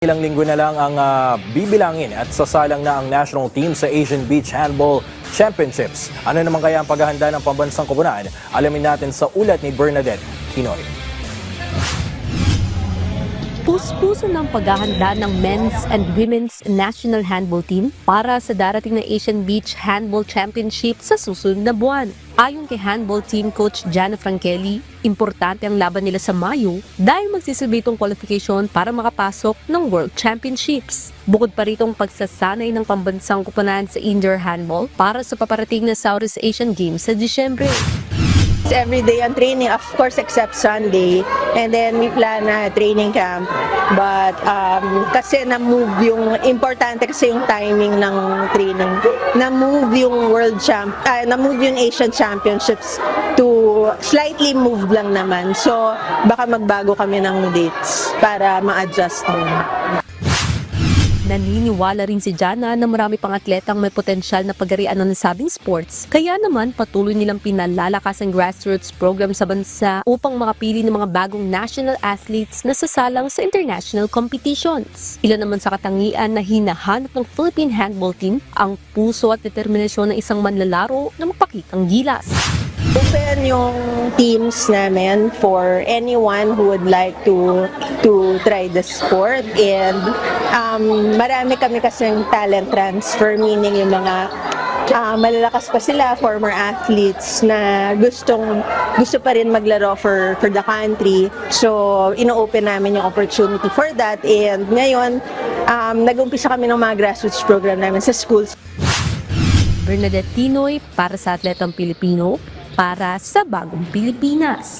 Ilang linggo na lang ang bibilangin at sasalang na ang national team sa Asian Beach Handball Championships. Ano naman kaya ang paghahanda ng pambansang koponan? Alamin natin sa ulat ni Bernadette Quinoy. Puspuso ng paghahanda ng men's and women's national handball team para sa darating na Asian Beach Handball Championship sa susunod na buwan. Ayon kay handball team coach Jana Frankelli, importante ang laban nila sa Mayo dahil magsisilbi itong qualification para makapasok ng World Championships. Bukod pa ritong pagsasanay ng pambansang koponan sa indoor handball para sa paparating na Southeast Asian Games sa Disyembre. Every day on training, of course, except Sunday. And then we plan a training camp. But kasi na-move yung, importante kasi yung timing ng training. Na-move yung na-move yung Asian Championships to slightly move lang naman. So baka magbago kami ng dates para ma-adjust din. Naniniwala rin si Jana na marami pang atletang may potensyal na pagarian ng nasabing sports. Kaya naman patuloy nilang pinalalakas ang grassroots program sa bansa upang makapili ng mga bagong national athletes na sasalang sa international competitions. Ilan naman sa katangian na hinahanap ng Philippine handball team ang puso at determinasyon ng isang manlalaro na magpakitang gilas. Open yung teams namin for anyone who would like to try the sport, and marami kami kasing talent transfer, meaning yung mga malalakas pa sila, former athletes na gusto pa rin maglaro for the country. So ino-open namin yung opportunity for that, and ngayon nag-umpisa kami ng mga grassroots program namin sa schools. Bernadette Quinoy para sa Atletang Pilipino, para sa Bagong Pilipinas.